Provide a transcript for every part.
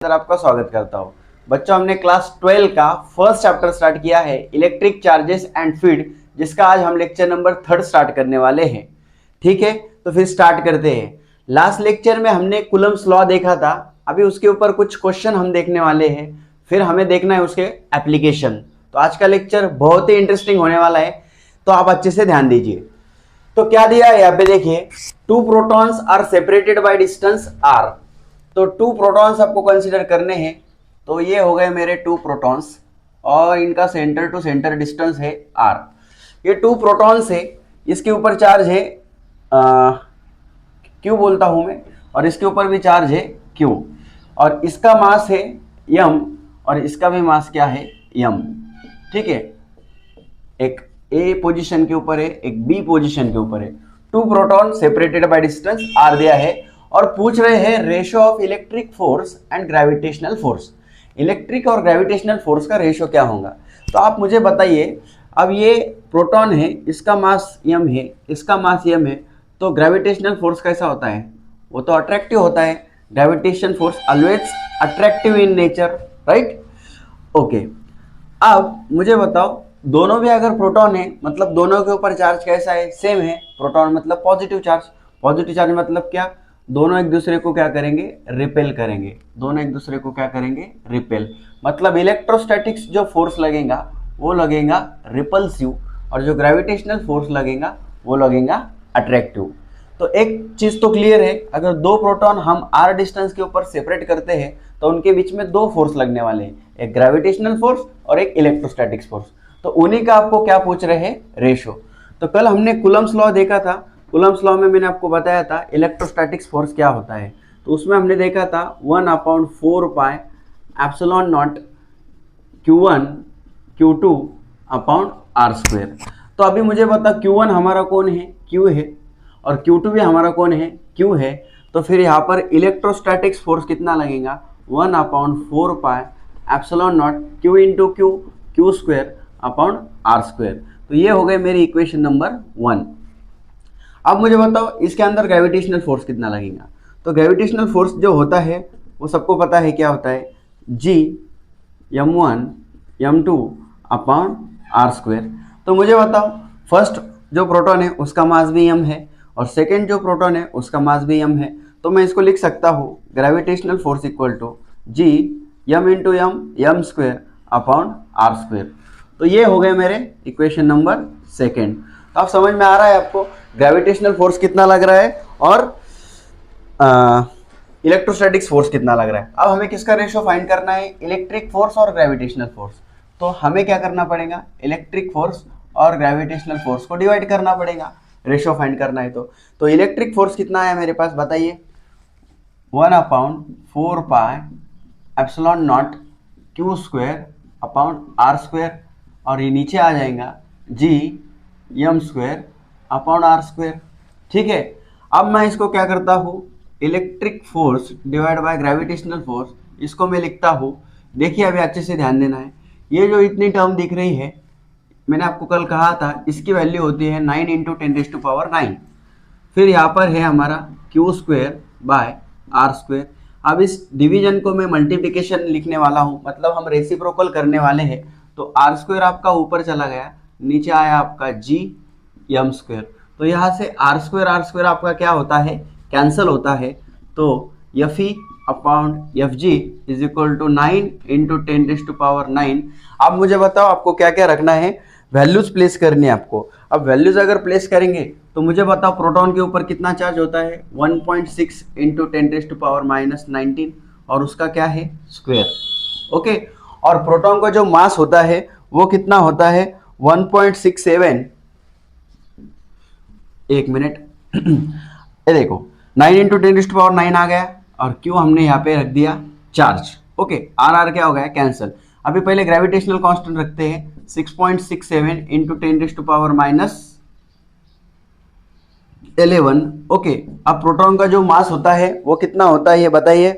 अंदर आपका स्वागत करता हूँ। बच्चों, हमने क्लास 12 का फर्स्ट चैप्टर स्टार्ट किया है, इलेक्ट्रिक चार्जेस एंड फील्ड, जिसका आज हम लेक्चर नंबर 3 स्टार्ट करने वाले हैं। ठीक है, तो फिर स्टार्ट करते हैं। लास्ट लेक्चर में हमने कूलम्ब्स लॉ देखा था, अभी उसके ऊपर कुछ क्वेश्चन हम देखने वाले हैं, फिर हमें देखना है उसके एप्लीकेशन। तो आज का लेक्चर बहुत ही इंटरेस्टिंग होने वाला है, तो आप अच्छे से ध्यान दीजिए। तो क्या दिया है यहाँ पे देखिए, 2 protons are separated by distance r। तो 2 प्रोटॉन्स आपको कंसीडर करने हैं। तो ये हो गए मेरे 2 प्रोटॉन्स और इनका सेंटर टू सेंटर डिस्टेंस है r। ये 2 प्रोटॉन्स है, इसके ऊपर चार्ज है q बोलता हूं मैं, और इसके ऊपर भी चार्ज है q, और इसका मास है m और इसका भी मास क्या है m। ठीक है, एक A पोजीशन के ऊपर है, एक B पोजीशन के ऊपर है। 2 proton separated by distance r दिया है और पूछ रहे हैं ratio of electric force and gravitational force. Electric और ग्रेविटेशनल फोर्स का रेशियो क्या होगा, तो आप मुझे बताइए। अब ये प्रोटॉन है, इसका मास m है, इसका मास m है, तो ग्रेविटेशनल फोर्स कैसा होता है, वो तो अट्रैक्टिव होता है। Gravitation force always attractive in nature, right. Okay, अब मुझे बताओ, दोनों भी अगर प्रोटॉन है मतलब दोनों के ऊपर चार्ज कैसा है, सेम है। प्रोटॉन मतलब पॉजिटिव चार्ज, पॉजिटिव चार्ज मतलब क्या, दोनों एक दूसरे को क्या करेंगे, रिपेल करेंगे। दोनों एक दूसरे को क्या करेंगे, रिपेल। मतलब इलेक्ट्रोस्टैटिक्स जो फोर्स लगेगा वो लगेगा रिपल्सिव, और जो ग्रेविटेशनल फोर्स लगेगा वो लगेगा अट्रैक्टिव। तो एक चीज तो क्लियर है, अगर 2 प्रोटॉन हम r डिस्टेंस के ऊपर सेपरेट करते हैं तो उनके बीच में 2 फोर्स लगने वाले हैं, एक ग्रेविटेशनल फोर्स और एक इलेक्ट्रोस्टैटिक्स फोर्स। तो उन्हीं का आपको क्या पूछ रहे हैं, रेशो। तो कल हमने कूलम्ब्स लॉ देखा था। कूलम्ब्स लॉ में मैंने आपको बताया था इलेक्ट्रोस्टैटिक्स फोर्स क्या होता है। तो उसमें हमने देखा था 1/4 pi epsilon not Q1 Q2 upon r square. तो अभी मुझे बता, Q1 हमारा कौन है, Q है, और Q2 भी हमारा कौन है, Q है। तो फिर यहाँ पर इलेक्ट्रोस्टैटिक्स फोर्स कितना लगेगा, 1/4 pi epsilon not Q into Q square upon r square. तो ये हो गए मेरी इक्वेशन नंबर 1। अब मुझे बताओ इसके अंदर ग्रेविटेशनल फोर्स कितना लगेगा। तो ग्रेविटेशनल फोर्स जो होता है वो सबको पता है क्या होता है, G m1 m2 upon r square. तो मुझे बताओ, फर्स्ट जो प्रोटॉन है उसका मास भी m है और सेकेंड जो प्रोटॉन है उसका मास भी m है। तो मैं इसको लिख सकता हूँ gravitational force equal to G m into m square upon r square. तो ये हो गए मेरे इक्वेशन नंबर 2। तो आप समझ में आ रहा है आपको ग्रेविटेशनल फोर्स कितना लग रहा है और इलेक्ट्रोस्टैटिक्स फोर्स कितना लग रहा है। अब हमें किसका रेशियो फाइंड करना है, इलेक्ट्रिक फोर्स और ग्रेविटेशनल फोर्स। तो हमें क्या करना पड़ेगा, इलेक्ट्रिक फोर्स और ग्रेविटेशनल फोर्स को डिवाइड करना पड़ेगा, रेशियो फाइंड करना है। तो इलेक्ट्रिक फोर्स कितना है मेरे पास, बताइए, 1/4 pi epsilon not Q square upon r square, और ये नीचे आ जाएगा G m square upon r square. ठीक है, अब मैं इसको क्या करता हूँ, electric force divide by gravitational force, इसको मैं लिखता हूँ। देखिए अभी अच्छे से ध्यान देना है, ये जो इतनी टर्म दिख रही है, मैंने आपको कल कहा था इसकी वैल्यू होती है 9 × 10⁹। फिर यहाँ पर है हमारा Q square by r square. अब इस डिवीजन को मैं मल्टीप्लिकेशन लिखने वाला हूँ, मतलब हम रेसिप्रोकल करने वाले हैं। तो r स्क्वायर आपका ऊपर चला गया, नीचे आया आपका G m स्क्वायर। तो यहाँ से r स्क्वायर आपका क्या होता है, कैंसल होता है। तो Fe upon Fg is equal to 9 × 10⁹। अब मुझे बताओ आपको क्या क्या रखना है, वैल्यूज प्लेस करनी है आपको। अब वैल्यूज अगर प्लेस करेंगे तो मुझे बताओ प्रोटॉन के ऊपर कितना चार्ज होता है, 1.6 × 10⁻⁹, और उसका क्या है, स्क्वायर। ओके, और प्रोटॉन का जो मास होता है वो कितना होता है, 1.67। एक मिनट ये देखो 9 × 10⁹ आ गया, और क्यों हमने यहाँ पे रख दिया चार्ज। ओके, आर क्या हो गया, कैंसल। अभी पहले ग्रेविटेशनल कांस्टेंट रखते हैं, 6.67 × 10⁻11। ओके, अब प्रोटॉन का जो मास होता है वो कितना होता है, ये बताइए।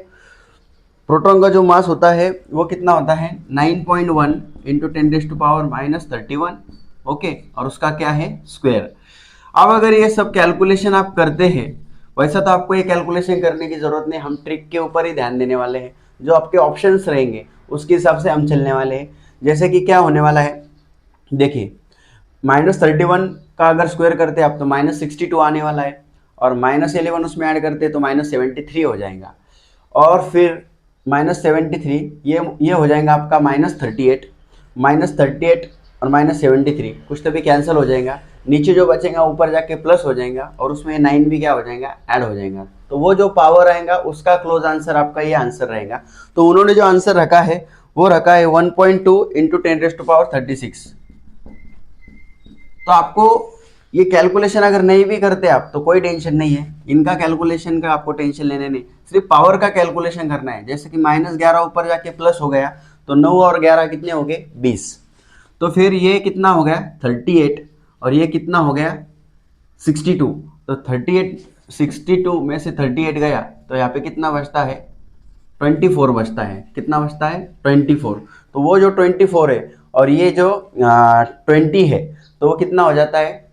प्रोटॉन का जो मास होता है वो कितना होता है, 9.1 × 10⁻31। ओके, और उसका क्या है, स्क्वायर। अब अगर ये सब कैलकुलेशन आप करते हैं, वैसा तो आपको ये कैलकुलेशन करने की जरूरत नहीं, हम ट्रिक के ऊपर ही ध्यान देने वाले हैं। जो आपके ऑप्शंस रहेंगे उसके हिसाब से हम चलने वाले हैं। जैसे कि क्या होने वाला है, देखिए -31 का अगर स्क्वायर करते हैं आप तो -62 आने वाला है, और -11 उसमें ऐड करते हैं तो -73 हो जाएगा, और फिर -73 ये हो जाएगा आपका -38 और -73 कुछ तो भी कैंसिल हो जाएगा, नीचे जो बचेगा ऊपर जाके प्लस हो जाएगा, और उसमें 9 भी क्या हो जाएगा, ऐड हो जाएगा। तो वो जो पावर आएगा उसका क्लोज आंसर आपका ये आंसर रहेगा। तो उन्होंने जो आंसर रखा है वो रखा है 1.2 × 10⁻36। तो आपको ये कैलकुलेशन अगर नहीं भी करते आप तो कोई टेंशन नहीं है, इनका कैलकुलेशन का आपको टेंशन लेने नहीं, सिर्फ पावर का कैलकुलेशन करना है। जैसे कि -11 ऊपर जाके प्लस हो गया तो 9 और 11 कितने हो गए, 20। तो फिर ये कितना हो गया 38, और ये कितना हो गया 62। तो 62 में से 38 गया तो यहाँ पे कितना बचता है, 24 बचता है। कितना बचता है, 24। तो वो जो 24 है और ये जो 20 है तो वो कितना हो जाता है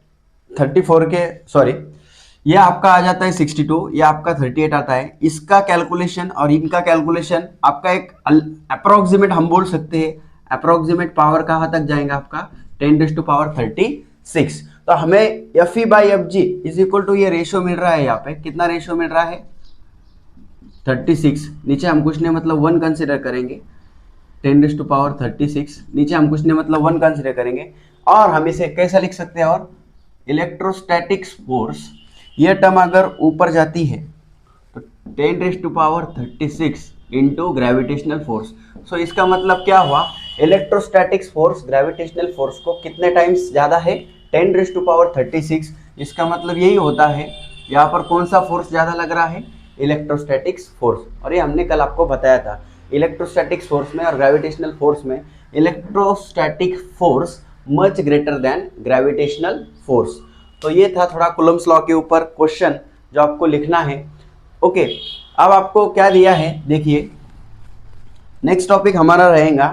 34 के, सॉरी ये आपका आ जाता है 62, ये आपका 38 आता है। इसका कैलकुलेशन और इनका कैलकुलेशन आपका एक अप्रोक्सीमेट हम बोल सकते हैं, अप्रोक्सीमेट पावर कहाँ तक जाएगा आपका 10⁻36। तो हमें Fe/Fg इज इक्वल टू ये रेशियो मिल रहा है, यहाँ पे कितना रेशियो मिल रहा है 36। नीचे हम कुछ नहीं मतलब 1 कंसिडर करेंगे, 10⁻36 नीचे हम कुछ नहीं मतलब 1 कंसिडर करेंगे, और हम इसे कैसा लिख सकते हैं, और इलेक्ट्रोस्टैटिक्स फोर्स ये टर्म अगर ऊपर जाती है तो 10⁻36 इंटू ग्रेविटेशनल फोर्स। सो इसका मतलब क्या हुआ, इलेक्ट्रोस्टैटिक्स फोर्स ग्रेविटेशनल फोर्स को कितने टाइम्स ज़्यादा है 10⁻36। इसका मतलब यही होता है, यहाँ पर कौन सा फोर्स ज़्यादा लग रहा है, इलेक्ट्रोस्टैटिक्स फोर्स। और ये हमने कल आपको बताया था, इलेक्ट्रोस्टैटिक्स फोर्स में और ग्रेविटेशनल फोर्स में electrostatic force much greater than gravitational force. तो ये था थोड़ा कूलम्ब्स लॉ के ऊपर क्वेश्चन जो आपको लिखना है। ओके, अब आपको क्या दिया है, देखिए नेक्स्ट टॉपिक हमारा रहेगा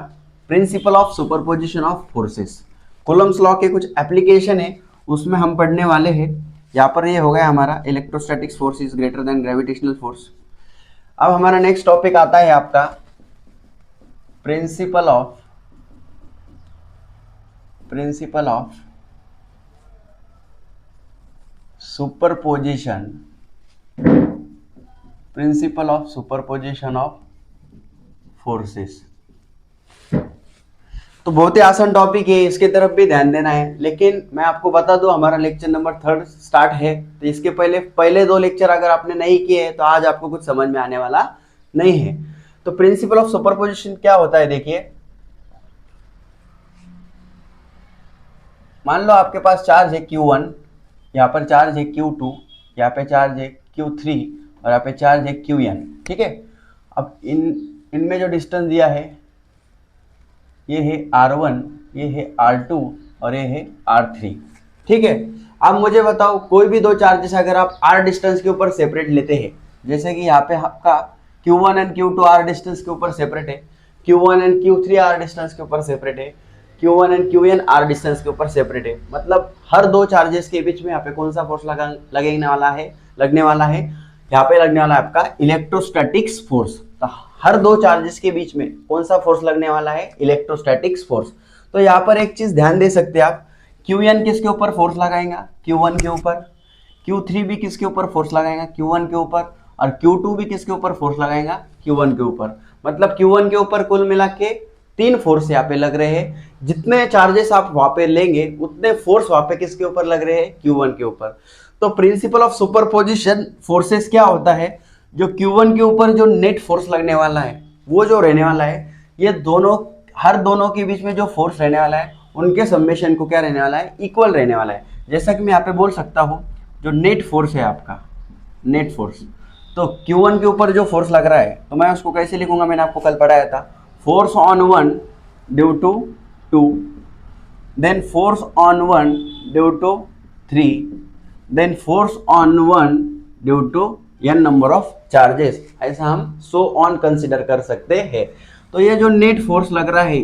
principle of superposition of forces. Coulomb's law के कुछ एप्लीकेशन है उसमें हम पढ़ने वाले हैं। यहाँ पर ये हो गया हमारा electrostatics force is greater than gravitational force. अब हमारा नेक्स्ट टॉपिक आता है आपका principle of superposition, principle of superposition of forces. तो बहुत ही आसान टॉपिक है, इसके तरफ भी ध्यान देना है। लेकिन मैं आपको बता दूं हमारा लेक्चर नंबर 3 स्टार्ट है, तो इसके पहले 2 लेक्चर अगर आपने नहीं किए तो आज आपको कुछ समझ में आने वाला नहीं है। तो प्रिंसिपल ऑफ सुपरपोजिशन क्या होता है, देखिए मान लो आपके पास चार्ज है Q1, यहाँ पर चार्ज है Q2, यहाँ पे चार्ज है Q3 और यहाँ पे चार्ज है Qn, ठीक है। अब इनमें जो डिस्टेंस दिया है ये है R1, ये है R2 और ये है R3, ठीक है। अब मुझे बताओ कोई भी 2 चार्जेस अगर आप R डिस्टेंस के ऊपर सेपरेट लेते हैं, जैसे कि यहाँ पे आपका Q1 and Q2 R distance के ऊपर सेपरेट है, Q1 and Q3 R distance के ऊपर सेपरेट है, Q1 and Qn R distance के ऊपर सेपरेट है। मतलब हर 2 चार्जेस के बीच में यहाँ पे कौन सा फोर्स लगने वाला है, यहाँ पे लगने वाला है आपका इलेक्ट्रोस्टैटिक्स फोर्स। तो हर 2 चार्जेस के बीच में कौन सा फोर्स लगने वाला है, इलेक्ट्रोस्टैटिक्स फोर्स। तो यहाँ पर एक चीज ध्यान दे सकते हैं आप, Qn किसके ऊपर फोर्स लगाएगा, Q1 के ऊपर, Q3 भी किसके ऊपर फोर्स लगाएगा, Q1 के ऊपर, और Q2 भी किसके ऊपर फोर्स लगाएगा, Q1 के ऊपर। मतलब Q1 के ऊपर कुल मिला के 3 फोर्स यहाँ पे लग रहे हैं। जितने चार्जेस आप वहां पे लेंगे उतने फोर्स वहां पे किसके ऊपर लग रहे हैं, Q1 के ऊपर। तो प्रिंसिपल ऑफ सुपरपोजिशन फोर्सेस क्या होता है, जो Q1 के ऊपर जो नेट फोर्स लगने वाला है वो जो रहने वाला है, ये हर दोनों के बीच में जो फोर्स रहने वाला है उनके समेशन को क्या रहने वाला है, इक्वल रहने वाला है। जैसा कि मैं यहाँ पे बोल सकता हूँ जो नेट फोर्स है आपका, नेट फोर्स, तो Q1 के ऊपर जो फोर्स लग रहा है तो मैं उसको कैसे लिखूंगा, मैंने आपको कल पढ़ाया था, force on 1 due to 2, then force on 1 due to 3, then force on 1 due to n number of charges. ऐसा हम सो ऑन कंसिडर कर सकते हैं। तो ये जो नेट फोर्स लग रहा है,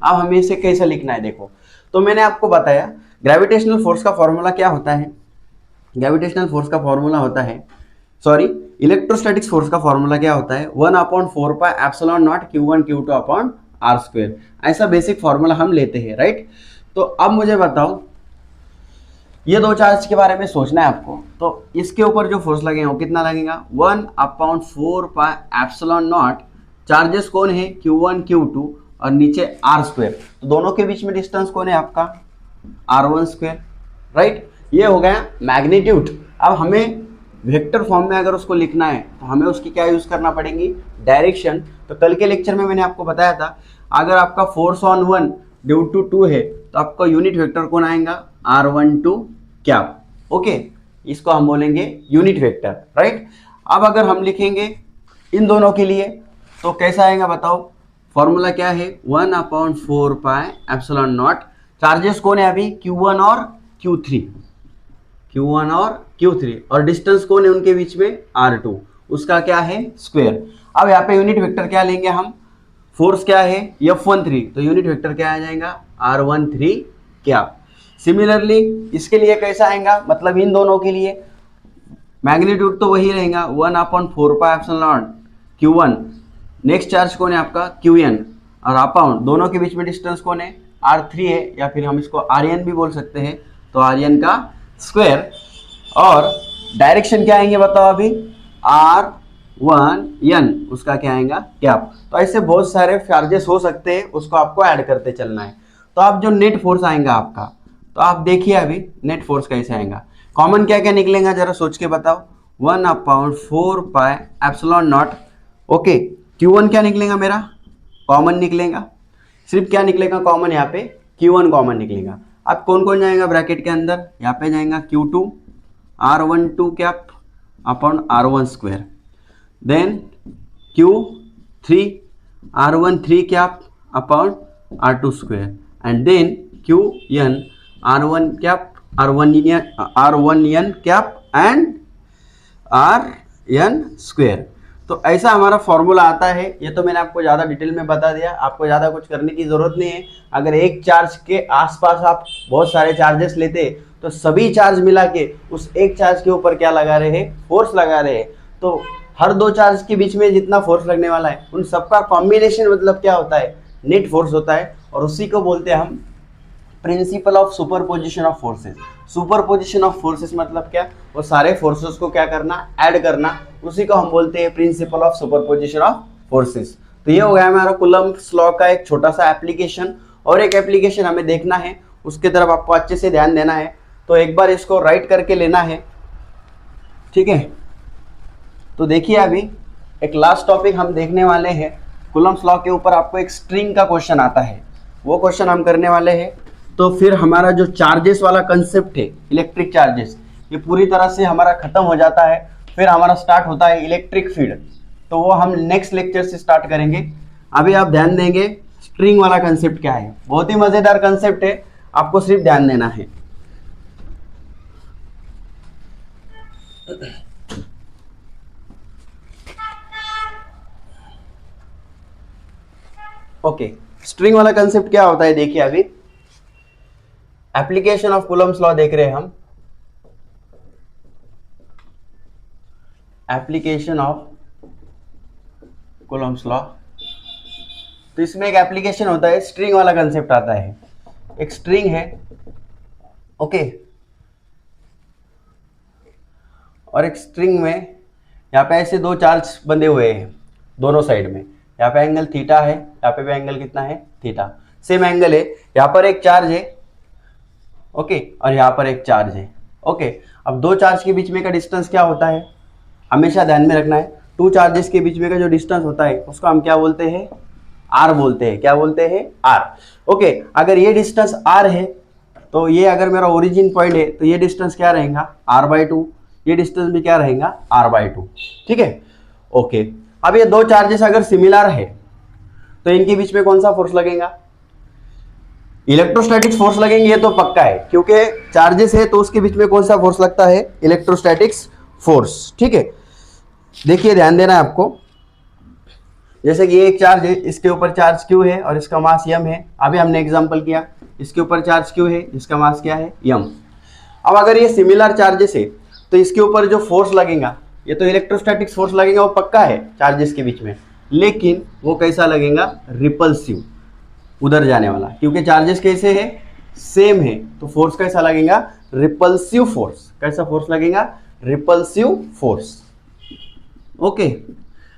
अब हमें इसे कैसे लिखना है, देखो तो मैंने आपको बताया ग्रेविटेशनल फोर्स का फॉर्मूला क्या होता है, ग्रेविटेशनल फोर्स का फॉर्मूला होता है, सॉरी इलेक्ट्रोस्टैटिक्स फोर्स का फॉर्मूला क्या होता है, 1/4πε0 Q1 Q2 upon R square. ऐसा बेसिक फॉर्मूला हम लेते हैं, राइट। तो अब मुझे बताओ, ये दो चार्ज के बारे में सोचना है आपको। तो इसके ऊपर जो फोर्स लगेगा वो कितना लगेगा, 1/4πε0। चार्जेस कौन है, Q1 Q2 और नीचे R स्क्वायर। तो दोनों के बीच में डिस्टेंस कौन है आपका, R1 स्क्वायर, राइट। ये हो गया मैग्नीट्यूड। अब हमें वेक्टर फॉर्म में अगर उसको लिखना है तो हमें उसकी क्या यूज करना पड़ेगी, डायरेक्शन। तो कल के लेक्चर में मैंने आपको बताया था, अगर आपका फोर्स ऑन 1 ड्यू टू 2 है तो आपका यूनिट वेक्टर कौन आएगा, R12 कैप। ओके, इसको हम बोलेंगे यूनिट वेक्टर, राइट। अब अगर हम लिखेंगे इन दोनों के लिए तो कैसा आएगा बताओ, फॉर्मूला क्या है, 1/4πε0। चार्जेस कौन है अभी, Q1 और Q3, Q1 और Q3, और डिस्टेंस कौन है उनके बीच में, R2, उसका क्या है, स्क्वायर। अब यहाँ पे यूनिट वेक्टर क्या लेंगे हम, फोर्स क्या है, F13, तो यूनिट वेक्टर क्या आ जाएगा, R13 कैप। सिमिलरली इसके लिए कैसा आएगा, मतलब इन दोनों के लिए मैग्नीट्यूड तो वही रहेगा, 1/4πε0 Q1। नेक्स्ट चार्ज कौन है आपका, Qn, और अपॉन दोनों के बीच में डिस्टेंस कौन है, R3 है, या फिर हम इसको Rn भी बोल सकते हैं, तो Rn का स्क्वायर। और डायरेक्शन क्या आएंगे बताओ अभी, R1n, उसका क्या आएगा, कैप। तो ऐसे बहुत सारे चार्जेस हो सकते हैं, उसको आपको ऐड करते चलना है। तो अब जो नेट फोर्स आएगा आपका, तो आप देखिए अभी नेट फोर्स कैसे आएगा, कॉमन क्या क्या निकलेगा जरा सोच के बताओ, 1/4πε0। ओके, Q1 क्या निकलेगा मेरा, कॉमन निकलेगा, सिर्फ क्या निकलेगा कॉमन, यहाँ पे Q1 कॉमन निकलेगा। अब कौन कौन जाएगा ब्रैकेट के अंदर, यहाँ पे जाएगा Q2 R12 cap upon R1 square, then Q3 R13 cap upon R2 square, and then Qn R1 cap R1n cap and Rn square. तो ऐसा हमारा फॉर्मूला आता है। ये तो मैंने आपको ज़्यादा डिटेल में बता दिया, आपको ज़्यादा कुछ करने की ज़रूरत नहीं है। अगर एक चार्ज के आसपास आप बहुत सारे चार्जेस लेते तो सभी चार्ज मिला के उस एक चार्ज के ऊपर क्या लगा रहे हैं, फोर्स लगा रहे हैं। तो हर दो चार्ज के बीच में जितना फोर्स लगने वाला है उन सबका कॉम्बिनेशन मतलब क्या होता है, नेट फोर्स होता है। और उसी को बोलते हैं हम principle of superposition of forces. Superposition of forces मतलब क्या, वो सारे फोर्सेस को क्या करना, ऐड करना, उसी को हम बोलते हैं principle of superposition of forces. तो ये हो गया हमारा कूलम्ब्स लॉ का एक छोटा सा एप्लीकेशन। और एक एप्लीकेशन हमें देखना है, उसके तरफ आपको अच्छे से ध्यान देना है। तो एक बार इसको राइट करके लेना है, ठीक है। तो देखिए अभी एक लास्ट टॉपिक हम देखने वाले हैं कूलम्ब्स लॉ के ऊपर। आपको एक स्ट्रिंग का क्वेश्चन आता है, वो क्वेश्चन हम करने वाले हैं। तो फिर हमारा जो चार्जेस वाला कंसेप्ट है, इलेक्ट्रिक चार्जेस, ये पूरी तरह से हमारा खत्म हो जाता है। फिर हमारा स्टार्ट होता है इलेक्ट्रिक फील्ड, तो वो हम नेक्स्ट लेक्चर से स्टार्ट करेंगे। अभी आप ध्यान देंगे स्ट्रिंग वाला कंसेप्ट क्या है, बहुत ही मजेदार कंसेप्ट है, आपको सिर्फ ध्यान देना है। ओके, स्ट्रिंग वाला कंसेप्ट क्या होता है देखिए। अभी एप्लीकेशन ऑफ कूलम्ब्स लॉ देख रहे हैं हम, एप्लीकेशन ऑफ कूलम्ब्स लॉ। तो इसमें एक एप्लीकेशन होता है, स्ट्रिंग वाला कंसेप्ट आता है। एक स्ट्रिंग है, ओके, और एक स्ट्रिंग में यहाँ पे ऐसे दो चार्ज बंधे हुए हैं दोनों साइड में। यहाँ पे एंगल थीटा है, यहाँ पे भी एंगल कितना है, थीटा, सेम एंगल है। यहाँ पर एक चार्ज है, ओके, और यहाँ पर एक चार्ज है, ओके। अब दो चार्ज के बीच में का डिस्टेंस क्या होता है, हमेशा ध्यान में रखना है। टू चार्जेस के बीच में का जो डिस्टेंस होता है उसको हम क्या बोलते हैं, आर बोलते हैं। क्या बोलते हैं, आर, ओके। अगर ये डिस्टेंस आर है तो ये अगर मेरा ओरिजिन पॉइंट है तो ये डिस्टेंस क्या रहेगा, r/2। ये डिस्टेंस भी क्या रहेगा, r/2, ठीक है, ओके। अब ये दो चार्जेस अगर सिमिलर है तो इनके बीच में कौन सा फोर्स लगेगा, इलेक्ट्रोस्टैटिक्स फोर्स लगेंगे, ये तो पक्का है, क्योंकि चार्जेस है तो उसके बीच में कौन सा फोर्स लगता है, इलेक्ट्रोस्टैटिक्स फोर्स, ठीक है। देखिए ध्यान देना है आपको, जैसे कि ये एक चार्ज है, इसके ऊपर चार्ज Q है और इसका मास m है। अभी हमने एग्जांपल किया, इसके ऊपर चार्ज Q है, इसका मास क्या है, m। अब अगर ये सिमिलर चार्जेस है तो इसके ऊपर जो फोर्स लगेगा ये तो इलेक्ट्रोस्टैटिक फोर्स लगेगा वो पक्का है चार्जेस के बीच में, लेकिन वो कैसा लगेगा, रिपल्सिव, उधर जाने वाला, क्योंकि चार्जेस कैसे है, सेम है, तो फोर्स कैसा लगेगा, रिपल्सिव फोर्स। कैसा फोर्स लगेगा, रिपल्सिव फोर्स। ओके,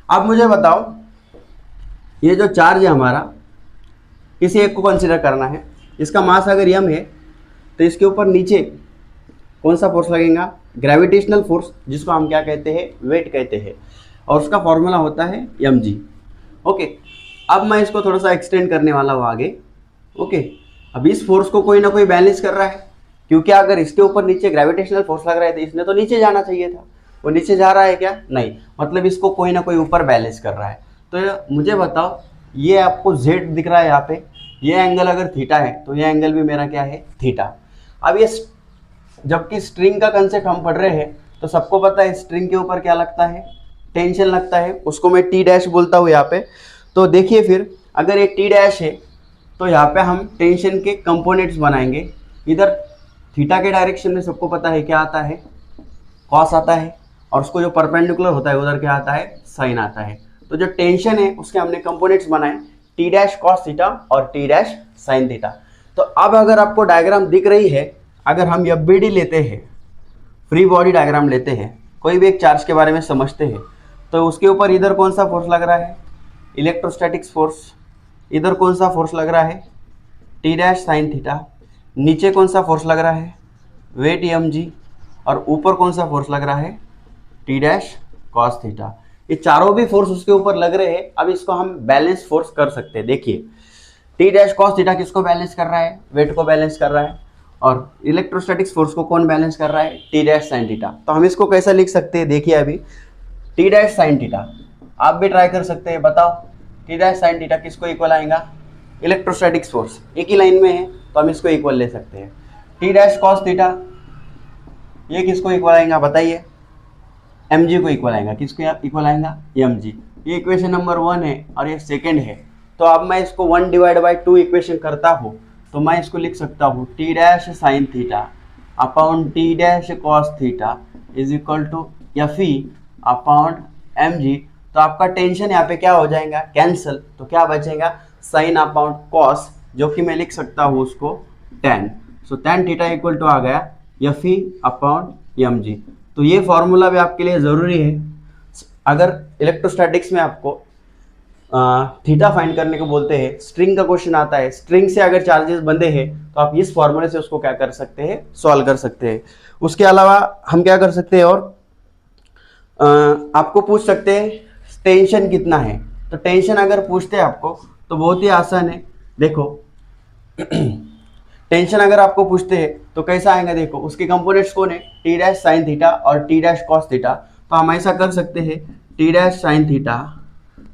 अब मुझे बताओ ये जो चार्ज है हमारा, किसी एक को कंसीडर करना है, इसका मास अगर m है तो इसके ऊपर नीचे कौन सा फोर्स लगेगा, ग्रेविटेशनल फोर्स, जिसको हम क्या कहते हैं, वेट कहते हैं, और उसका फॉर्मूला होता है mg। ओके, अब मैं इसको थोड़ा सा एक्सटेंड करने वाला हूँ आगे। ओके, अब इस फोर्स को कोई ना कोई बैलेंस कर रहा है, क्योंकि अगर इसके ऊपर नीचे ग्रेविटेशनल फोर्स लग रहा है तो इसने तो नीचे जाना चाहिए था, वो नीचे जा रहा है क्या, नहीं, मतलब इसको कोई ना कोई ऊपर बैलेंस कर रहा है। तो मुझे बताओ, ये आपको z दिख रहा है यहाँ पे, ये एंगल अगर थीटा है तो ये एंगल भी मेरा क्या है, थीटा। अब ये जबकि स्ट्रिंग का कंसेप्ट हम पढ़ रहे हैं तो सबको पता है स्ट्रिंग के ऊपर क्या लगता है, टेंशन लगता है, उसको मैं टी डैश बोलता हूँ यहाँ पे। तो देखिए फिर अगर ये टी डैश है तो यहाँ पे हम टेंशन के कंपोनेंट्स बनाएंगे। इधर थीटा के डायरेक्शन में सबको पता है क्या आता है, कॉस आता है, और उसको जो परपेंडिकुलर होता है उधर क्या आता है, साइन आता है। तो जो टेंशन है उसके हमने कंपोनेंट्स बनाए, टी डैश कॉस थीटा और टी डैश साइन थीटा। तो अब अगर आपको डायग्राम दिख रही है, अगर हम एफबीडी लेते हैं, फ्री बॉडी डायग्राम लेते हैं, कोई भी एक चार्ज के बारे में समझते हैं, तो उसके ऊपर इधर कौन सा फोर्स लग रहा है, इलेक्ट्रोस्टैटिक्स फोर्स, इधर कौन सा फोर्स लग रहा है, टी डैश साइन थीटा, नीचे कौन सा फोर्स लग रहा है, वेट mg, और ऊपर कौन सा फोर्स लग रहा है, टी डैश कॉस थीटा। ये चारों भी फोर्स उसके ऊपर लग रहे हैं। अब इसको हम बैलेंस फोर्स कर सकते हैं। देखिए टी डैश कॉस थीटा किसको बैलेंस कर रहा है, वेट को बैलेंस कर रहा है, और इलेक्ट्रोस्टैटिक्स फोर्स को कौन बैलेंस कर रहा है, टी डैश साइन थीटा। तो हम इसको कैसा लिख सकते हैं, देखिए अभी टी डैश साइन थीटा, आप भी ट्राई कर सकते हैं, बताओ टी डैश साइन थीटा किसको इक्वल आएगा, इलेक्ट्रोस्टैटिक्स फोर्स, एक ही लाइन में है तो हम इसको इक्वल ले सकते हैं। टी डैश कॉस थीटा ये किसको इक्वल आएगा, बताइए, mg को इक्वल आएगा, किसको इक्वल आएगा, mg। ये इक्वेशन नंबर 1 है और ये सेकंड है। तो अब मैं इसको 1/2 इक्वेशन करता हूँ तो मैं इसको लिख सकता हूँ T dash sine theta upon T dash cos theta is equal to Fe upon mg। तो आपका टेंशन यहाँ पे क्या हो जाएगा, कैंसल, तो क्या बचेगा, साइन अपॉन कॉस, जो कि मैं लिख सकता हूँ उसको tan। So tan theta equal to आ गया Fe अपॉन mg। तो ये फॉर्मूला भी आपके लिए ज़रूरी है। अगर इलेक्ट्रोस्टैटिक्स में आपको थीटा फाइंड करने को बोलते हैं, स्ट्रिंग का क्वेश्चन आता है, स्ट्रिंग से अगर चार्जेस बंधे हैं तो आप इस फॉर्मूले से उसको क्या कर सकते हैं, सॉल्व कर सकते हैं। उसके अलावा हम क्या कर सकते हैं, और आपको पूछ सकते हैं टेंशन कितना है। तो टेंशन अगर पूछते हैं आपको तो बहुत ही आसान है। देखो टेंशन अगर आपको पूछते हैं तो कैसा आएगा, देखो उसके कंपोनेंट्स कौन है, टी डैश साइन थीटा और टी डैश कॉस थीटा। तो हम ऐसा कर सकते हैं T dash sine theta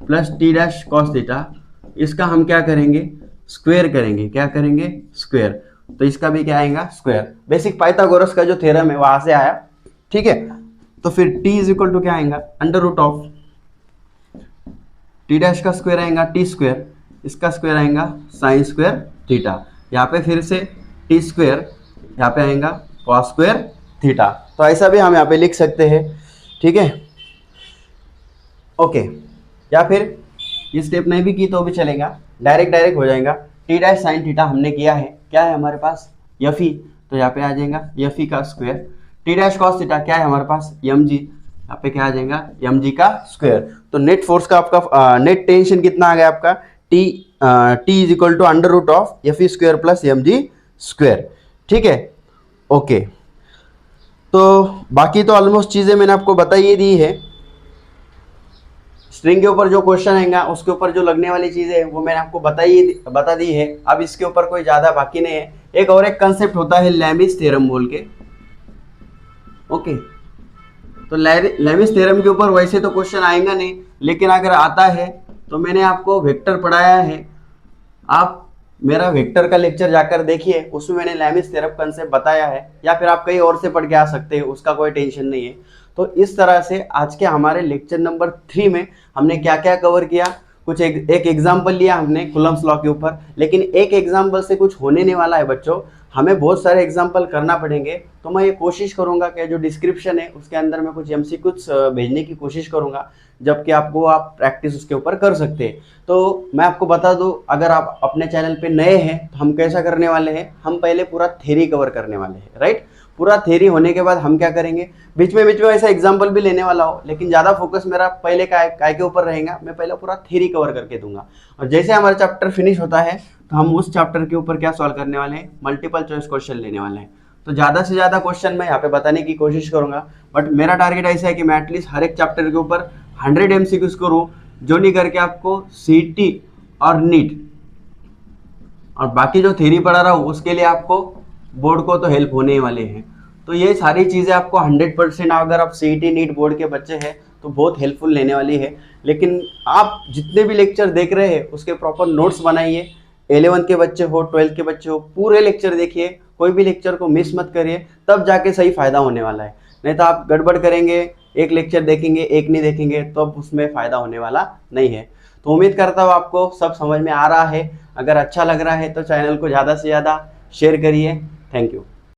plus T dash cos theta, इसका हम क्या करेंगे, स्क्वायर करेंगे। क्या करेंगे, स्क्वायर। तो इसका भी क्या आएगा, स्क्वायर। बेसिक पाइथागोरस का जो थ्योरम है वहां से आया, ठीक है। तो फिर t इज इक्वल टू क्या आएगा, under root of T dash का स्क्वायर आएगा टी स्क्वायर, इसका स्क्वायर आएगा साइन स्क्वायर थीटा। यहाँ पे फिर से टी स्क्वायर, यहाँ पे आएगा कॉस स्क्वायर थीटा। तो ऐसा भी हम यहाँ पे लिख सकते हैं, ठीक है, ओके। या फिर ये स्टेप नहीं भी की तो भी चलेगा, डायरेक्ट हो जाएगा। टी डैश साइन थीटा हमने किया है, क्या है हमारे पास, Fe, तो यहाँ पे आ जाएगा Fe का square. T dash cos theta क्या है हमारे पास, mg, यहाँ पे क्या आ जाएगा, mg का स्क्वायर। तो नेट फोर्स का आपका नेट टेंशन कितना आ गया आपका, T is equal to under root of Fe square plus mg square, ठीक है, ओके। तो बाकी तो ऑलमोस्ट चीज़ें मैंने आपको बता ही दी है। स्ट्रिंग के ऊपर जो क्वेश्चन आएगा उसके ऊपर जो लगने वाली चीज़ें हैं वो मैंने आपको बता दी है। अब इसके ऊपर कोई ज़्यादा बाकी नहीं है। एक और एक कंसेप्ट होता है लैमिस थ्योरम बोल के, ओके। तो लैमिस थ्योरम के ऊपर वैसे तो क्वेश्चन आएगा नहीं, लेकिन अगर आता है तो मैंने आपको वेक्टर पढ़ाया है, आप मेरा वेक्टर का लेक्चर जाकर देखिए, उसमें मैंने लैमिस थ्योरम कंसेप्ट बताया है, या फिर आप कहीं और से पढ़ के आ सकते हैं, उसका कोई टेंशन नहीं है। तो इस तरह से आज के हमारे लेक्चर नंबर 3 में हमने क्या क्या कवर किया, कुछ एक एग्जाम्पल लिया हमने कूलम्ब्स लॉ के ऊपर, लेकिन एक एग्जाम्पल से कुछ होने नहीं वाला है बच्चों, हमें बहुत सारे एग्जाम्पल करना पड़ेंगे। तो मैं ये कोशिश करूंगा कि जो डिस्क्रिप्शन है उसके अंदर मैं कुछ MCQs भेजने की कोशिश करूंगा, जबकि आप प्रैक्टिस उसके ऊपर कर सकते हैं। तो मैं आपको बता दूं, अगर आप अपने चैनल पे नए हैं तो हम कैसा करने वाले हैं, हम पहले पूरा थ्योरी कवर करने वाले हैं, राइट। पूरा थ्योरी होने के बाद हम क्या करेंगे, बीच में ऐसा एग्जाम्पल भी लेने वाला हो, लेकिन ज़्यादा फोकस मेरा पहले काय के ऊपर रहेगा। मैं पहले पूरा थ्योरी कवर करके दूंगा, और जैसे हमारा चैप्टर फिनिश होता है तो हम उस चैप्टर के ऊपर क्या सॉल्व करने वाले हैं, मल्टीपल चॉइस क्वेश्चन लेने वाले हैं। तो ज़्यादा से ज़्यादा क्वेश्चन मैं यहाँ पे बताने की कोशिश करूंगा, बट मेरा टारगेट ऐसा है कि मैं एटलीस्ट हर एक चैप्टर के ऊपर 100 MCQs करूँ, जो नहीं करके आपको CET और नीट और बाकी जो थ्योरी पढ़ा रहा हूँ उसके लिए आपको बोर्ड को तो हेल्प होने ही वाले हैं। तो ये सारी चीज़ें आपको 100%, अगर आप CET नीट बोर्ड के बच्चे हैं तो बहुत हेल्पफुल लेने वाली है। लेकिन आप जितने भी लेक्चर देख रहे हैं उसके प्रॉपर नोट्स बनाइए। 11th के बच्चे हो, 12th के बच्चे हो, पूरे लेक्चर देखिए, कोई भी लेक्चर को मिस मत करिए, तब जाके सही फायदा होने वाला है। नहीं तो आप गड़बड़ करेंगे, एक लेक्चर देखेंगे एक नहीं देखेंगे, तो अब उसमें फ़ायदा होने वाला नहीं है। तो उम्मीद करता हूँ आपको सब समझ में आ रहा है। अगर अच्छा लग रहा है तो चैनल को ज़्यादा से ज़्यादा शेयर करिए। Thank you.